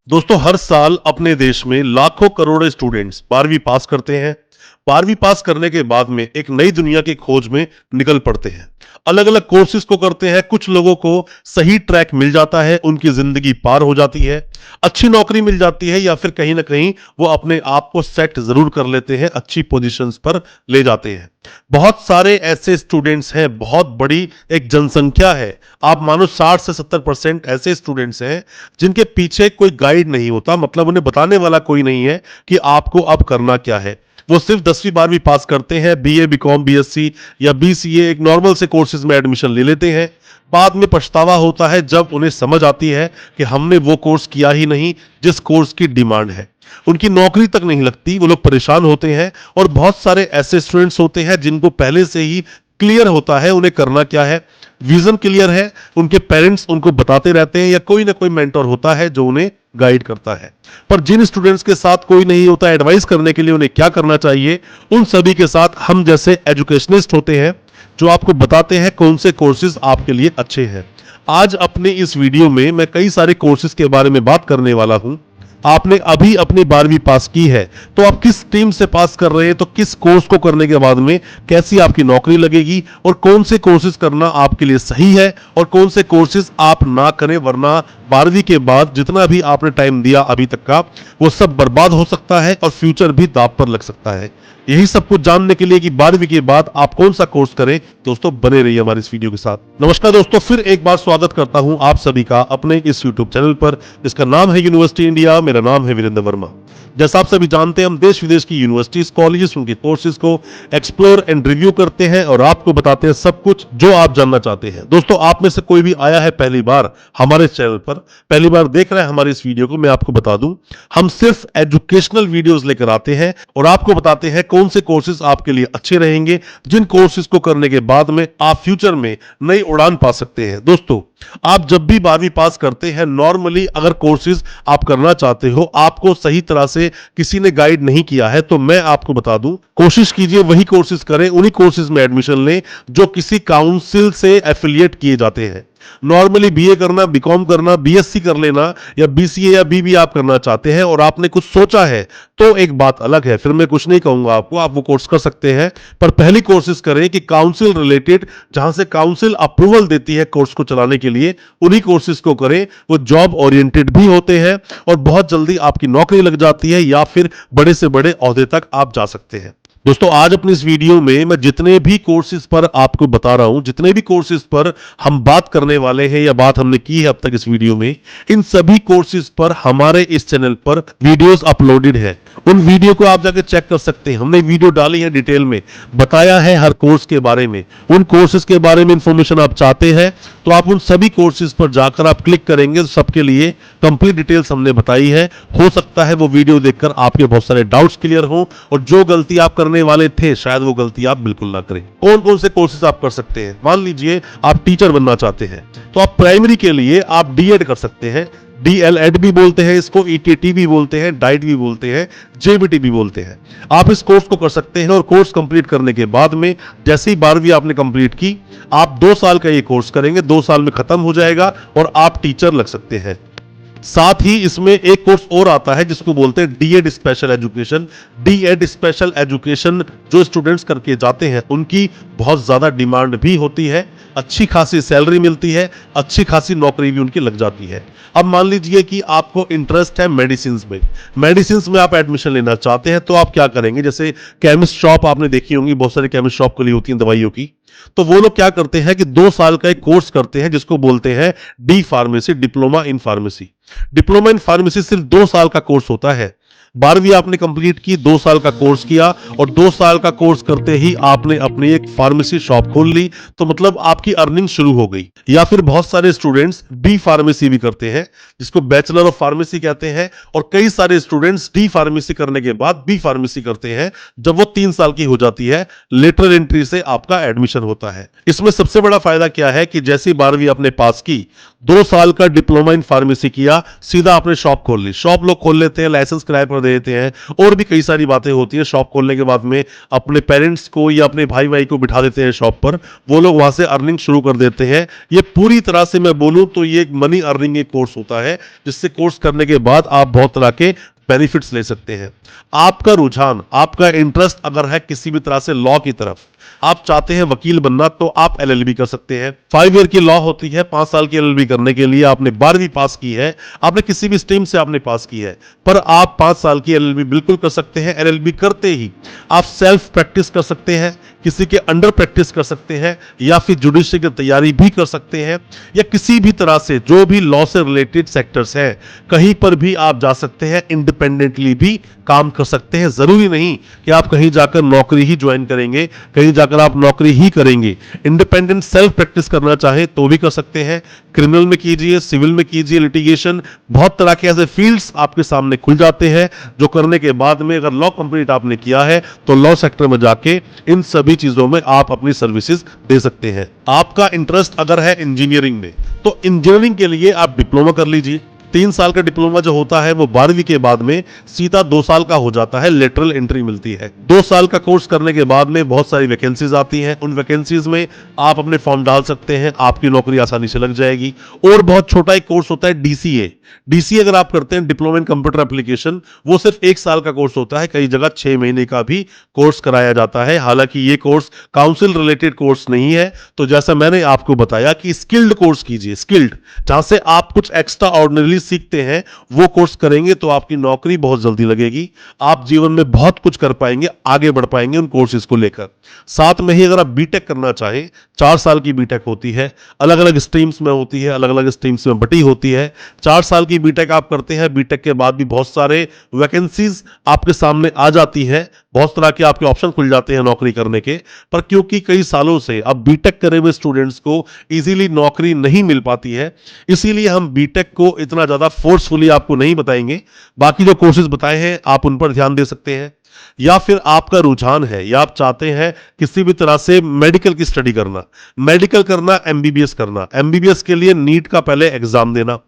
दोस्तों हर साल अपने देश में लाखों करोड़ों स्टूडेंट्स 12वीं पास करते हैं। 12वीं पास करने के बाद में एक नई दुनिया की खोज में निकल पड़ते हैं। अलग अलग कोर्सेज को करते हैं। कुछ लोगों को सही ट्रैक मिल जाता है, उनकी जिंदगी पार हो जाती है, अच्छी नौकरी मिल जाती है, या फिर कहीं ना कहीं वो अपने आप को सेट जरूर कर लेते हैं, अच्छी पोजीशंस पर ले जाते हैं। बहुत सारे ऐसे स्टूडेंट्स हैं, बहुत बड़ी एक जनसंख्या है। आप मानो 60 से 70% ऐसे स्टूडेंट्स हैं जिनके पीछे कोई गाइड नहीं होता, मतलब उन्हें बताने वाला कोई नहीं है कि आपको अब करना क्या है। वो सिर्फ 10वीं 12वीं पास करते हैं, बीए बीकॉम बीएससी या बीसीए एक नॉर्मल से कोर्सेज में एडमिशन ले लेते हैं। बाद में पछतावा होता है जब उन्हें समझ आती है कि हमने वो कोर्स किया ही नहीं जिस कोर्स की डिमांड है। उनकी नौकरी तक नहीं लगती, वो लोग परेशान होते हैं। और बहुत सारे ऐसे स्टूडेंट्स होते हैं जिनको पहले से ही क्लियर होता है उन्हें करना क्या है, विजन क्लियर है, उनके पेरेंट्स उनको बताते रहते हैं या कोई ना कोई मेंटर होता है जो उन्हें गाइड करता है। पर जिन स्टूडेंट्स के साथ कोई नहीं होता एडवाइस करने के लिए उन्हें क्या करना चाहिए, उन सभी के साथ हम जैसे एजुकेशनिस्ट होते हैं जो आपको बताते हैं कौन से कोर्सेज आपके लिए अच्छे हैं। आज अपने इस वीडियो में मैं कई सारे कोर्सेज के बारे में बात करने वाला हूं। आपने अभी अपनी 12वीं पास की है तो आप किस स्ट्रीम से पास कर रहे हैं, तो किस कोर्स को करने के बाद में कैसी आपकी नौकरी लगेगी, और कौन से कोर्सेज करना आपके लिए सही है और कौन से कोर्सेज आप ना करें, वरना 12वीं के बाद जितना भी आपने टाइम दिया अभी तक का वो सब बर्बाद हो सकता है और फ्यूचर भी दांव पर लग सकता है। यही सब कुछ जानने के लिए कि 12वीं के बाद आप कौन सा कोर्स करें, दोस्तों बने रहिए हमारे इस वीडियो के साथ। नमस्कार दोस्तों, फिर एक बार स्वागत करता हूं आप सभी का अपने इस यूट्यूब चैनल पर जिसका नाम है यूनिवर्सिटी इंडिया। मेरा नाम है वीरेंद्र वर्मा। जैसा आप सभी जानते हैं, हम देश विदेश की यूनिवर्सिटीज कॉलेजेस उनके कोर्सेज को एक्सप्लोर एंड रिव्यू करते हैं और आपको बताते हैं सब कुछ जो आप जानना चाहते हैं। दोस्तों आप में से कोई भी आया है पहली बार हमारे चैनल पर, पहली बार देख रहा है हमारे इस वीडियो को, मैं आपको बता दूं हम सिर्फ एजुकेशनल वीडियोस लेकर आते हैं और आपको बताते हैं कौन से कोर्सेज आपके लिए अच्छे रहेंगे, जिन कोर्सेज को करने के बाद में आप फ्यूचर में नई उड़ान पा सकते हैं। दोस्तों आप जब भी 12वीं पास करते हैं, नॉर्मली अगर कोर्सेज आप करना चाहते हो, आपको सही तरह से किसी ने गाइड नहीं किया है, तो मैं आपको बता दूं कोशिश कीजिए वही कोर्सेज करें, उन्हीं कोर्सेज में एडमिशन लें जो किसी काउंसिल से एफिलिएट किए जाते हैं। नॉर्मली बीए करना, बीकॉम करना, बीएससी कर लेना या बीसीए या बीबी आप करना चाहते हैं और आपने कुछ सोचा है तो एक बात अलग है, फिर मैं कुछ नहीं कहूंगा आपको, आप वो कोर्स कर सकते हैं। पर पहली कोर्सेज करें कि काउंसिल रिलेटेड, जहां से काउंसिल अप्रूवल देती है कोर्स को चलाने के लिए, उन्हीं कोर्सेज को करें। वो जॉब ओरिएंटेड भी होते हैं और बहुत जल्दी आपकी नौकरी लग जाती है या फिर बड़े से बड़े ओहदे तक आप जा सकते हैं। दोस्तों आज अपनी इस वीडियो में मैं जितने भी कोर्सेज पर आपको बता रहा हूं, जितने भी कोर्सेज पर हम बात करने वाले हैं या बात हमने की है अब तक इस वीडियो में, इन सभी कोर्सेज पर हमारे इस चैनल पर वीडियोस अपलोडेड है। उन वीडियो को आप जाकर चेक कर सकते हैं। हमने वीडियो डाली है, डिटेल में बताया है हर कोर्स के बारे में। उन कोर्सेज के बारे में इंफॉर्मेशन आप चाहते हैं तो आप उन सभी कोर्सेज पर जाकर आप क्लिक करेंगे तो सबके लिए कंप्लीट डिटेल्स हमने बताई है। हो सकता है वो वीडियो देखकर आपके बहुत सारे डाउट्स क्लियर हो और जो गलती आप करने वाले थे शायद वो गलती आप बिल्कुल ना करें। कौन कौन से कोर्सेज आप कर सकते हैं? मान लीजिए आप टीचर बनना चाहते हैं तो आप प्राइमरी के लिए आप डीएड कर सकते हैं। डीएलएड भी बोलते हैं इसको, ईटीटी भी बोलते हैं, डाइट भी बोलते हैं, जेबीटी भी बोलते हैं। आप इस कोर्स को कर सकते हैं और कोर्स कंप्लीट करने के बाद में जैसे ही 12वीं आपने कंप्लीट की, आप 2 साल का ये कोर्स करेंगे, 2 साल में खत्म हो जाएगा और आप टीचर लग सकते हैं। साथ ही इसमें एक कोर्स और आता है जिसको बोलते हैं D Ed special education. D Ed special education जो स्टूडेंट्स करके जाते हैं उनकी बहुत ज्यादा डिमांड भी होती है, अच्छी खासी सैलरी मिलती है, अच्छी खासी नौकरी भी उनकी लग जाती है। अब मान लीजिए कि आपको इंटरेस्ट है मेडिसिन में आप एडमिशन लेना चाहते हैं तो आप क्या करेंगे? जैसे केमिस्ट शॉप आपने देखी होंगी, बहुत सारी केमिस्ट शॉप खुली होती हैं दवाइयों की, तो वो लोग क्या करते हैं कि 2 साल का एक कोर्स करते हैं जिसको बोलते हैं D pharmacy, diploma in pharmacy. Diploma in pharmacy सिर्फ 2 साल का कोर्स होता है। 12वीं आपने कंप्लीट की, 2 साल का कोर्स किया और 2 साल का कोर्स करते ही आपने अपनी एक फार्मेसी शॉप खोल ली, तो मतलब आपकी अर्निंग शुरू हो गई। या फिर बहुत सारे स्टूडेंट्स डी फार्मेसी भी करते हैं जिसको बैचलर ऑफ फार्मेसी कहते हैं, और कई सारे स्टूडेंट्स डी फार्मेसी करने के बाद बी फार्मेसी करते हैं। जब वो 3 साल की हो जाती है, लेटर एंट्री से आपका एडमिशन होता है। इसमें सबसे बड़ा फायदा क्या है कि जैसी 12वीं आपने पास की, 2 साल का डिप्लोमा इन फार्मेसी किया, सीधा आपने शॉप खोल ली। शॉप लोग खोल लेते हैं लाइसेंस किराए पर देते हैं, और भी कई सारी बातें होती है। शॉप खोलने के बाद में अपने पेरेंट्स को या अपने भाई भाई को बिठा देते हैं शॉप पर, वो लोग वहां से अर्निंग शुरू कर देते हैं। ये पूरी तरह से मैं बोलूं तो ये एक मनी अर्निंग एक कोर्स होता है, जिससे कोर्स करने के बाद आप बहुत तरह के बेनिफिट्स ले सकते हैं। आपका रुझान, आपका इंटरेस्ट अगर है किसी भी तरह से लॉ की तरफ, आप चाहते हैं वकील बनना, तो आप एलएलबी कर सकते हैं। 5 ईयर की लॉ होती है। 5 साल की एलएलबी करने के लिए आपने 12वीं पास की है, आपने किसी भी स्ट्रीम से आपने पास की है, पर आप 5 साल की एलएलबी बिल्कुल कर सकते हैं। एलएलबी करते ही आप सेल्फ प्रैक्टिस कर सकते हैं, किसी के अंडर प्रैक्टिस कर सकते हैं, या फिर जुडिशरी की तैयारी भी कर सकते हैं, या किसी भी तरह से जो भी लॉ से रिलेटेड सेक्टर्स हैं, कहीं पर भी आप जा सकते हैं। इंडिपेंडेंटली भी काम कर सकते हैं। जरूरी नहीं कि आप कहीं जाकर नौकरी ही ज्वाइन करेंगे, कहीं जाकर आप नौकरी ही करेंगे। इंडिपेंडेंट सेल्फ प्रैक्टिस करना चाहे तो भी कर सकते हैं। क्रिमिनल में कीजिए, सिविल में कीजिए, लिटिगेशन, बहुत तरह के ऐसे फील्ड्स आपके सामने खुल जाते हैं, जो करने के बाद में अगर लॉ कंप्लीट आपने किया है तो लॉ सेक्टर में जाके इन सभी चीजों में आप अपनी सर्विसेज दे सकते हैं। आपका इंटरेस्ट अगर है इंजीनियरिंग में, तो इंजीनियरिंग के लिए आप डिप्लोमा कर लीजिए। 3 साल का डिप्लोमा जो होता है वो 12वीं के बाद में सीधा 2 साल का हो जाता है, लेटरल एंट्री मिलती है। 2 साल का कोर्स करने के बाद में बहुत सारी वैकेंसीज आती हैं। उन वैकेंसीज में आप अपने फॉर्म डाल सकते हैं, आपकी नौकरी आसानी से लग जाएगी। और बहुत छोटा एक कोर्स होता है डीसीए। डीसीए अगर आप करते हैं, डिप्लोमा इन कंप्यूटर एप्लीकेशन, वो सिर्फ 1 साल का कोर्स होता है। कई जगह 6 महीने का भी कोर्स कराया जाता है। हालांकि ये कोर्स काउंसिल रिलेटेड कोर्स नहीं है। तो जैसा मैंने आपको बताया कि स्किल्ड कोर्स कीजिए, स्किल्ड, जहां से आप कुछ एक्स्ट्रा ऑर्डिनरी सीखते हैं, वो कोर्स करेंगे तो आपकी नौकरी बहुत जल्दी लगेगी। आप जीवन में बहुत कुछ कर पाएंगे, आगे बढ़ पाएंगे उन कोर्सेज को लेकर। साथ में ही अगर आप बीटेक करना चाहें, 4 साल की बीटेक होती है, अलग अलग स्ट्रीम्स में होती है, अलग अलग स्ट्रीम्स में बटी होती है। 4 साल की बीटेक आप करते हैं, बीटेक के बाद भी बहुत सारे वैकेंसीज आपके सामने आ जाती हैं, बहुत तरह के आपके ऑप्शन खुल जाते हैं नौकरी करने के। पर क्योंकि कई सालों से अब बीटेक करे हुए स्टूडेंट्स को इजीली नौकरी नहीं मिल पाती है, इसीलिए हम बीटेक को इतना ज्यादा फोर्सफुली आपको नहीं बताएंगे। बाकी जो कोर्सेज बताए हैं आप उन पर ध्यान दे सकते हैं। या फिर आपका रुझान है, या आप चाहते हैं किसी भी तरह से मेडिकल की स्टडी करना, मेडिकल करना, एमबीबीएस करना, एमबीबीएस के लिए नीट का पहले एग्जाम देना।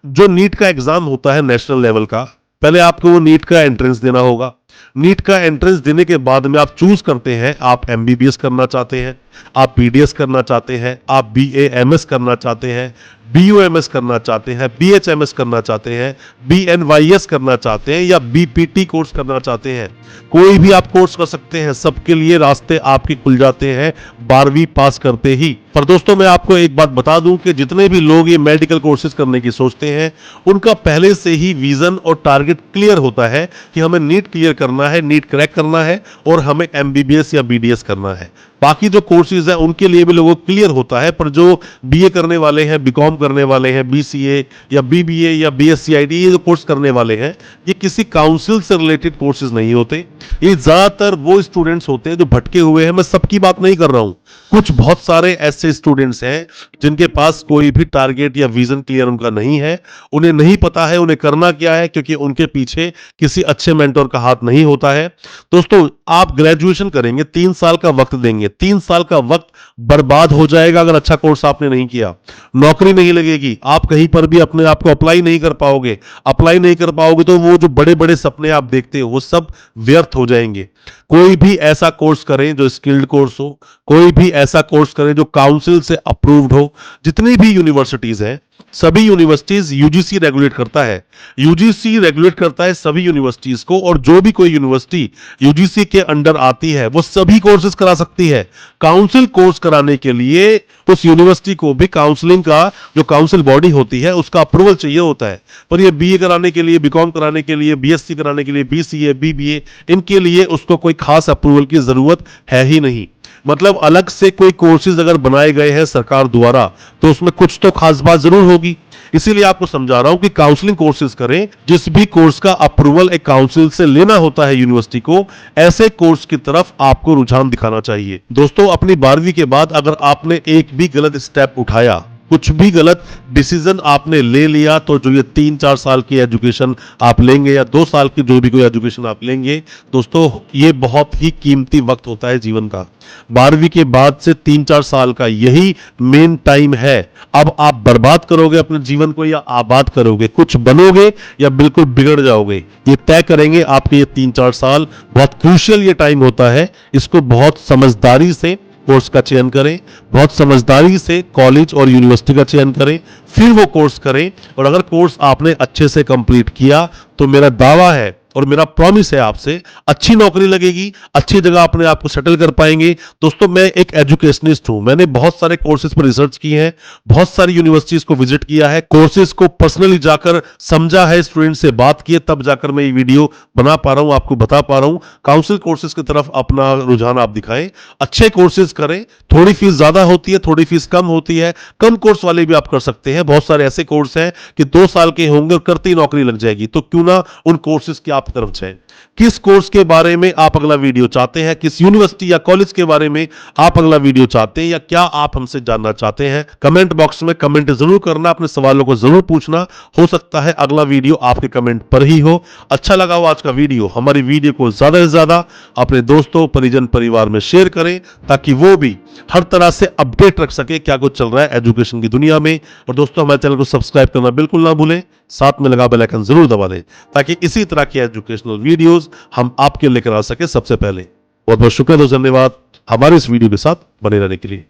जो नीट का एग्जाम होता है नेशनल लेवल का, पहले आपको वो नीट का एंट्रेंस देना होगा। नीट का एंट्रेंस देने के बाद में आप चूज करते हैं, आप एमबीबीएस करना चाहते हैं, आप पीडीएस करना चाहते हैं, आप बीएएमएस करना चाहते हैं, बीयूएमएस करना चाहते हैं, बीएचएमएस करना चाहते हैं, बीएनवाईएस करना चाहते हैं, या बीपीटी कोर्स करना चाहते हैं। कोई भी आप कोर्स कर सकते हैं, सबके लिए रास्ते आपके खुल जाते हैं 12वीं पास करते ही। पर दोस्तों, मैं आपको एक बात बता दूं कि जितने भी लोग ये मेडिकल कोर्सेज करने की सोचते हैं, उनका पहले से ही विजन और टारगेट क्लियर होता है कि हमें नीट क्लियर करना है, नीट क्रैक करना है, और हमें एमबीबीएस या बीडीएस करना है। बाकी जो कोर्सेज हैं उनके लिए भी लोगों को क्लियर होता है, पर जो बीए करने वाले हैं, बीकॉम करने वाले हैं, बीसीए या बीबीए या बीएससीआईटी, ये जो कोर्स करने वाले हैं, ये किसी काउंसिल से रिलेटेड कोर्सेज नहीं होते। ये ज्यादातर वो स्टूडेंट्स होते हैं जो भटके हुए हैं। मैं सबकी बात नहीं कर रहा हूं, कुछ बहुत सारे ऐसे स्टूडेंट्स हैं जिनके पास कोई भी टारगेट या विजन क्लियर उनका नहीं है, उन्हें नहीं पता है उन्हें करना क्या है, क्योंकि उनके पीछे किसी अच्छे मेंटोर का हाथ नहीं होता है। दोस्तों, आप ग्रेजुएशन करेंगे, 3 साल का वक्त देंगे, 3 साल का वक्त बर्बाद हो जाएगा अगर अच्छा कोर्स आपने नहीं किया। नौकरी नहीं लगेगी, आप कहीं पर भी अपने आप को अप्लाई नहीं कर पाओगे। अप्लाई नहीं कर पाओगे तो वो जो बड़े बड़े सपने आप देखते हो वो सब व्यर्थ हो जाएंगे। कोई भी ऐसा कोर्स करें जो स्किल्ड कोर्स हो, कोई भी ऐसा कोर्स करें जो काउंसिल से अप्रूव्ड हो। जितनी भी यूनिवर्सिटीज हैं, सभी यूनिवर्सिटीज यूजीसी रेगुलेट करता है, यूजीसी रेगुलेट करता है सभी यूनिवर्सिटीज को, और जो भी कोई यूनिवर्सिटी यूजीसी के अंडर आती है वो सभी कोर्सेज करा सकती है। काउंसिल कोर्स कराने के लिए उस यूनिवर्सिटी को भी काउंसलिंग का जो काउंसिल बॉडी होती है उसका अप्रूवल चाहिए होता है। पर ये बीए कराने के लिए, बीकॉम कराने के लिए, बीएससी कराने के लिए, बीसीए, बीबीए, इनके लिए उसको कोई खास अप्रूवल की जरूरत है ही नहीं। मतलब अलग से कोई कोर्सेज अगर बनाए गए हैं सरकार द्वारा तो उसमें कुछ तो खास बात जरूर होगी। इसीलिए आपको समझा रहा हूं कि काउंसलिंग कोर्सेज करें। जिस भी कोर्स का अप्रूवल एक काउंसिल से लेना होता है यूनिवर्सिटी को, ऐसे कोर्स की तरफ आपको रुझान दिखाना चाहिए। दोस्तों, अपनी 12वीं के बाद अगर आपने एक भी गलत स्टेप उठाया कुछ भी गलत डिसीजन आपने ले लिया तो जो ये 3-4 साल की एजुकेशन आप लेंगे या 2 साल की जो भी कोई एजुकेशन आप लेंगे, दोस्तों ये बहुत ही कीमती वक्त होता है जीवन का। 12वीं के बाद से 3-4 साल का यही मेन टाइम है। अब आप बर्बाद करोगे अपने जीवन को या आबाद करोगे, कुछ बनोगे या बिल्कुल बिगड़ जाओगे, ये तय करेंगे आपके ये 3-4 साल। बहुत क्रूशियल ये टाइम होता है, इसको बहुत समझदारी से कोर्स का चयन करें, बहुत समझदारी से कॉलेज और यूनिवर्सिटी का चयन करें, फिर वो कोर्स करें। और अगर कोर्स आपने अच्छे से कंप्लीट किया तो मेरा दावा है और मेरा प्रॉमिस है आपसे, अच्छी नौकरी लगेगी, अच्छी जगह अपने आप को सेटल कर पाएंगे। दोस्तों मैं एक एजुकेशनिस्ट हूं, मैंने बहुत सारे कोर्सेज पर रिसर्च की है, बहुत सारी यूनिवर्सिटीज को विजिट किया है, कोर्सेज को पर्सनली जाकर समझा है, स्टूडेंट से बात की है, तब जाकर मैं ये वीडियो बना पा रहा हूं, आपको बता पा रहा हूं। काउंसिल कोर्सेज की तरफ अपना रुझान आप दिखाएं, अच्छे कोर्सेज करें। थोड़ी फीस ज्यादा होती है, थोड़ी फीस कम होती है, कम कोर्स वाले भी आप कर सकते हैं। बहुत सारे ऐसे कोर्स हैं कि 2 साल के होंगे और करते ही नौकरी लग जाएगी, तो क्यों ना उन कोर्सेज की आप तरफ जाएं। किस कोर्स के बारे में आप अगला वीडियो चाहते हैं, किस यूनिवर्सिटी या कॉलेज के बारे में आप अगला वीडियो चाहते हैं, या क्या आप हमसे जानना चाहते हैं, कमेंट बॉक्स में कमेंट जरूर करना, अपने सवालों को जरूर पूछना। हो सकता है अगला वीडियो आपके कमेंट पर ही हो। अच्छा लगा हो आज का वीडियो, हमारी वीडियो को ज्यादा से ज्यादा अपने दोस्तों, परिजन, परिवार में शेयर करें ताकि वो भी हर तरह से अपडेट रख सके क्या कुछ चल रहा है एजुकेशन की दुनिया में। और दोस्तों हमारे चैनल को सब्सक्राइब करना बिल्कुल ना भूलें, साथ में लगा बेल आइकन जरूर दबा दें ताकि इसी तरह की एजुकेशनल वीडियोस हम आपके लेकर आ सके सबसे पहले। बहुत बहुत शुक्रिया, धन्यवाद हमारे इस वीडियो के साथ बने रहने के लिए।